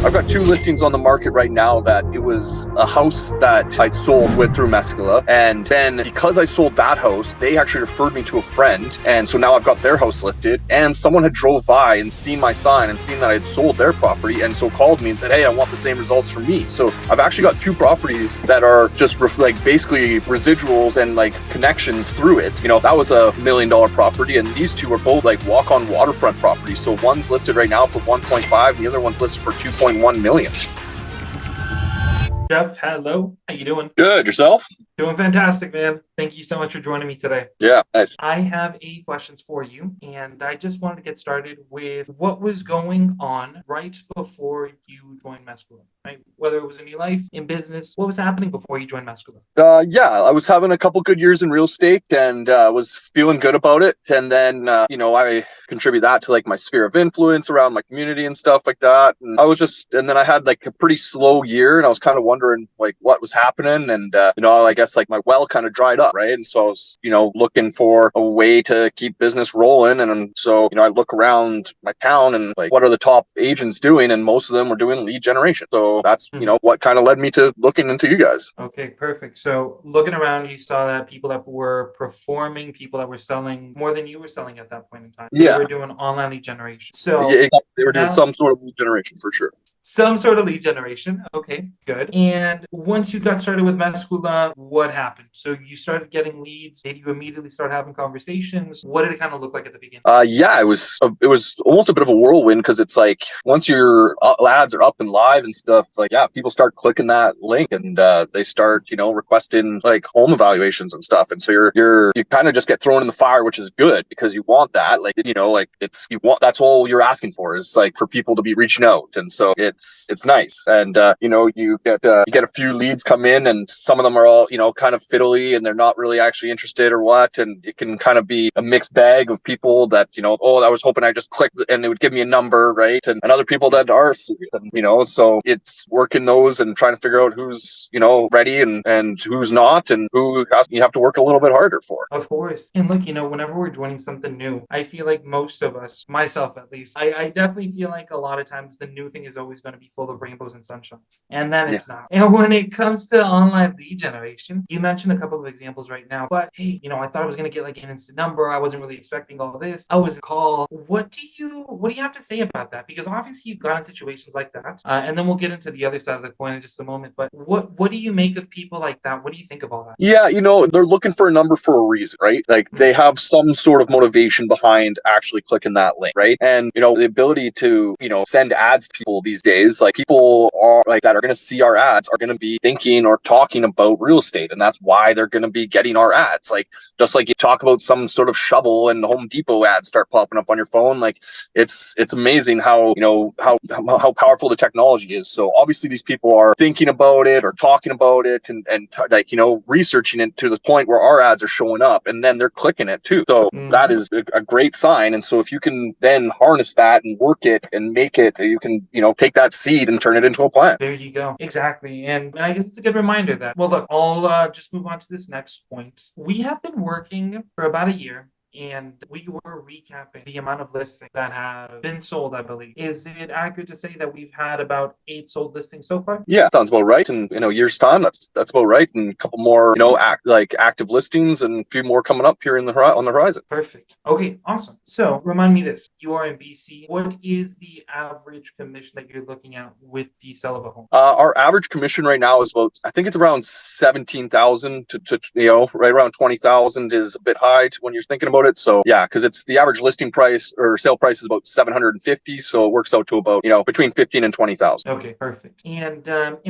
I've got two listings on the market right now that it was a house that I'd sold with through Meskula. And then because I sold that house, they actually referred me to a friend. And so now I've got their house listed, and someone had drove by and seen my sign and seen that I had sold their property, and so called me and said, hey, I want the same results for me. So I've actually got two properties that are just like basically residuals and like connections through it. You know, that was $1 million property, and these two are both like walk-on waterfront properties. So one's listed right now for 1.5, and the other one's listed for 2.1 million. Jeff, hello. How you doing? Good. Yourself? Doing fantastic, man. Thank you so much for joining me today. Yeah, nice. I have 8 questions for you, and I just wanted to get started with what was going on right before you joined Meskula, right? Whether it was in your life, in business, what was happening before you joined Meskula? Yeah, I was having a couple good years in real estate and was feeling good about it. And then, I contribute that to like my sphere of influence around my community and stuff like that. And then I had like a pretty slow year, and I was kind of wondering like what was happening. And, I guess like my well kind of dried up, right? And so I was, looking for a way to keep business rolling. And so, I look around my town and like, what are the top agents doing? And most of them were doing lead generation. So that's, what kind of led me to looking into you guys. Okay, perfect. So looking around, you saw that people that were performing, people that were selling more than you were selling at that point in time. Yeah. They were doing online lead generation. So yeah, they were doing some sort of lead generation for sure. Some sort of lead generation. Okay, good. And once you got started with Meskula, what happened? So you started getting leads. Did you immediately start having conversations? What did it kind of look like at the beginning? Yeah, it was almost a bit of a whirlwind, because it's like once your ads are up and live and stuff, like, yeah, people start clicking that link and they start, requesting like home evaluations and stuff. And so you kind of just get thrown in the fire, which is good because you want that. Like, that's all you're asking for is like for people to be reaching out. And so it's nice. And, you get a few leads come in, and some of them are all, kind of fiddly and they're not really actually interested or what. And it can kind of be a mixed bag of people that, I was hoping I just clicked and it would give me a number, right? And other people that are serious, and, so it's working those and trying to figure out who's, ready and who's not, and who you have to work a little bit harder for. Of course. And look, whenever we're joining something new, I feel like most of us, myself at least, I definitely feel like a lot of times the new thing is always going to be full of rainbows and sunshines. And then it's not. And when it comes to online lead generation, you mentioned a couple of examples right now, but hey, I thought I was going to get like an instant number. I wasn't really expecting all this. I was called. What do you have to say about that? Because obviously you've gotten situations like that. And then we'll get into the other side of the coin in just a moment. But what do you make of people like that? What do you think of all that? Yeah, they're looking for a number for a reason, right? Like they have some sort of motivation behind actually clicking that link, right? And, the ability to, send ads to people these days, like people are like that are going to see our ads are going to be thinking or talking about real estate. And that's why they're going to be getting our ads. Like, just like you talk about some sort of shovel and Home Depot ads start popping up on your phone. Like it's amazing how, how powerful the technology is. So obviously these people are thinking about it or talking about it and like, researching it to the point where our ads are showing up, and then they're clicking it too. So that is a great sign. And so if you can then harness that and work it and make it, you can, take that seed and turn it into a plant. There you go. Exactly. And I guess it's a good reminder that, well, look, I'll just move on to this next point. We have been working for about a year, and we were recapping the amount of listings that have been sold, I believe. Is it accurate to say that we've had about 8 sold listings so far? Yeah, sounds about right. And year's time, that's about right. And a couple more, active listings, and a few more coming up here on the horizon. Perfect. Okay, awesome. So remind me this: you are in BC. What is the average commission that you're looking at with the sale of a home? Our average commission right now is about, I think it's around 17,000 to right around 20,000 is a bit high when you're thinking about it. So yeah, because it's the average listing price or sale price is about 750, so it works out to about between 15 and 20,000. Okay, perfect. And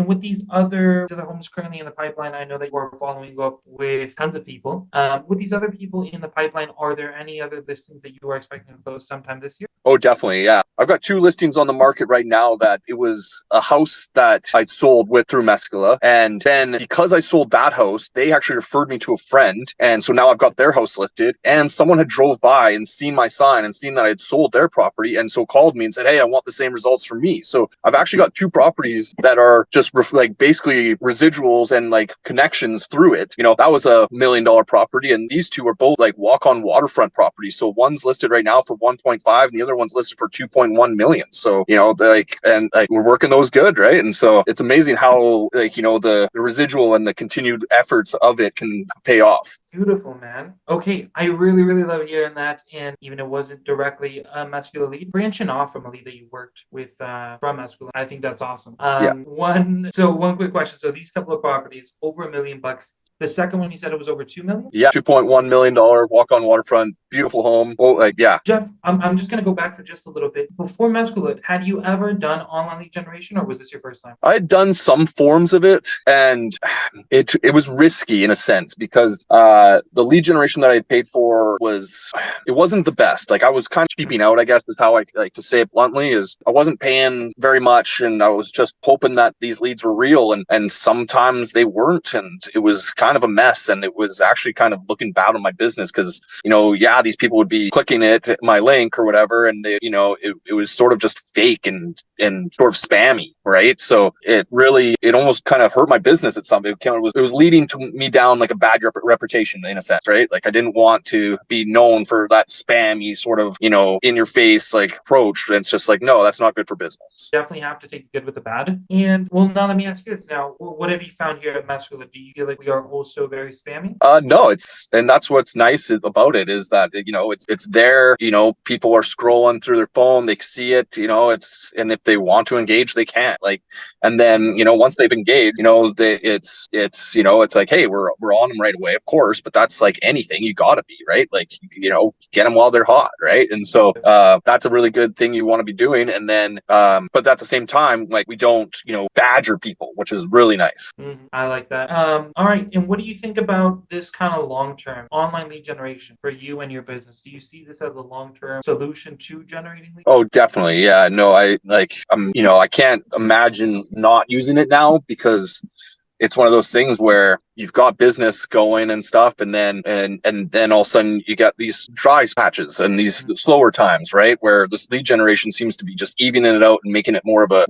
with these other homes currently in the pipeline, I know that you're following up with tons of people. With these other people in the pipeline, are there any other listings that you are expecting to close sometime this year? Oh, definitely. Yeah. I've got two listings on the market right now that it was a house that I'd sold with through Meskula. And then because I sold that house, they actually referred me to a friend. And so now I've got their house listed, and someone had drove by and seen my sign and seen that I had sold their property, and so called me and said, hey, I want the same results for me. So I've actually got 2 properties that are just like basically residuals and like connections through it. That was a $1 million property, and these 2 are both like walk-on waterfront properties. So one's listed right now for 1.5 and the other one's listed for 2.1 million. So we're working those good, right? And so it's amazing how the residual and the continued efforts of it can pay off. Beautiful, man. Okay, I really, really love hearing that. And even it wasn't directly a Meskula lead, branching off from a lead that you worked with from Meskula, I think that's awesome. One quick question. So these couple of properties, over $1 million. The second one, you said it was over 2 million? Yeah, $2.1 million walk-on waterfront, beautiful home. Jeff, I'm just going to go back for just a little bit. Before Meskula, had you ever done online lead generation, or was this your first time? I had done some forms of it, and it was risky in a sense because the lead generation that I had paid for it wasn't the best. Like, I was kind of keeping out, I guess is how I like to say it bluntly, is I wasn't paying very much, and I was just hoping that these leads were real, and sometimes they weren't, and it was kind of a mess, and it was actually kind of looking bad on my business because these people would be clicking my link or whatever, and it was sort of just fake and sort of spammy, right? So it almost kind of hurt my business at some. It was leading to me down like a bad reputation in a sense, right? Like, I didn't want to be known for that spammy sort of in your face like approach. And it's just like, no, that's not good for business. Definitely have to take the good with the bad. And well, now let me ask you this. Now, what have you found here at Meskula? Do you feel like we are also very spammy? No, and that's what's nice about it is that it's there. People are scrolling through their phone, they see it. And if they want to engage, they can. Like, and then once they've engaged, it's like, hey, we're on them right away, of course. But that's like anything, you gotta be right. Like, get them while they're hot, right? And so that's a really good thing you want to be doing. And then, but at the same time, like, we don't badger people, which is really nice. I like that. All right, and what do you think about this kind of long-term online lead generation for you and your business? Do you see this as a long-term solution to generating leads? Oh, definitely. Yeah. No, I can't imagine not using it now because it's one of those things where you've got business going and stuff, and then all of a sudden you get these dry patches and these slower times, right? Where this lead generation seems to be just evening it out and making it more of a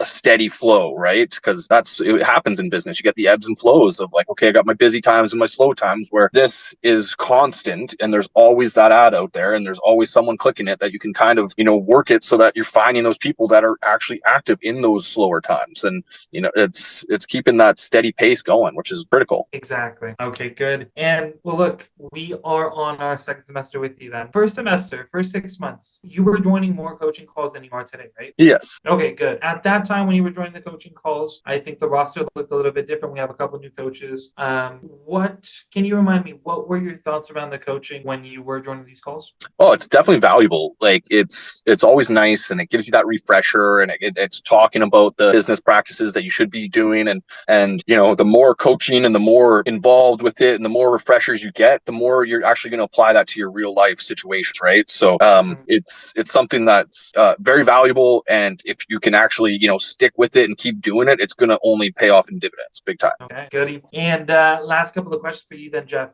steady flow, right? Because it happens in business. You get the ebbs and flows of like, okay, I got my busy times and my slow times, where this is constant and there's always that ad out there and there's always someone clicking it that you can kind of, work it so that you're finding those people that are actually active in those slower times. And, it's keeping that steady pace going, which is critical. Exactly. Okay, good. And well, look, we are on our second semester with you then. First semester, first 6 months, you were joining more coaching calls than you are today, right? Yes. Okay, good. At that time when you were joining the coaching calls, I think the roster looked a little bit different. We have a couple new coaches. Can you remind me, what were your thoughts around the coaching when you were joining these calls? Oh, it's definitely valuable. Like, it's always nice, and it gives you that refresher, and it's talking about the business practices that you should be doing, and the more coaching and the more involved with it and the more refreshers you get, the more you're actually going to apply that to your real life situations, right? So it's something that's very valuable, and if you can actually stick with it and keep doing it, it's going to only pay off in dividends big time. Okay, good. And last couple of questions for you then, Jeff.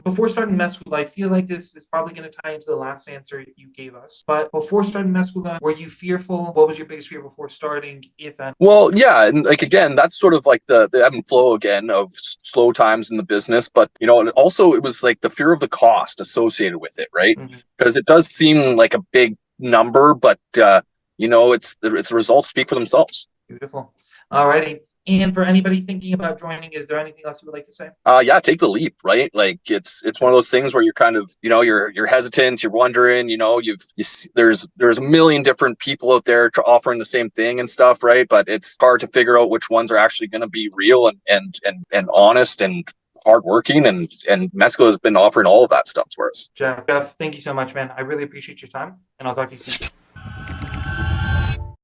Before starting Meskula, I feel like this is probably going to tie into the last answer you gave us, but before starting Meskula, were you fearful? What was your biggest fear before starting, if any? Well, yeah, and like, again, that's sort of like the ebb and flow again of slow times in the business, but also it was like the fear of the cost associated with it, right? Because it does seem like a big number, but it's the results speak for themselves. Beautiful. All righty. And for anybody thinking about joining, is there anything else you would like to say? Yeah, take the leap, right? Like, it's one of those things where you're kind of, you're hesitant, you're wondering, there's a million different people out there offering the same thing and stuff, right? But it's hard to figure out which ones are actually going to be real and honest and hardworking, and Meskula has been offering all of that stuff for us. Jeff, thank you so much, man. I really appreciate your time, and I'll talk to you soon.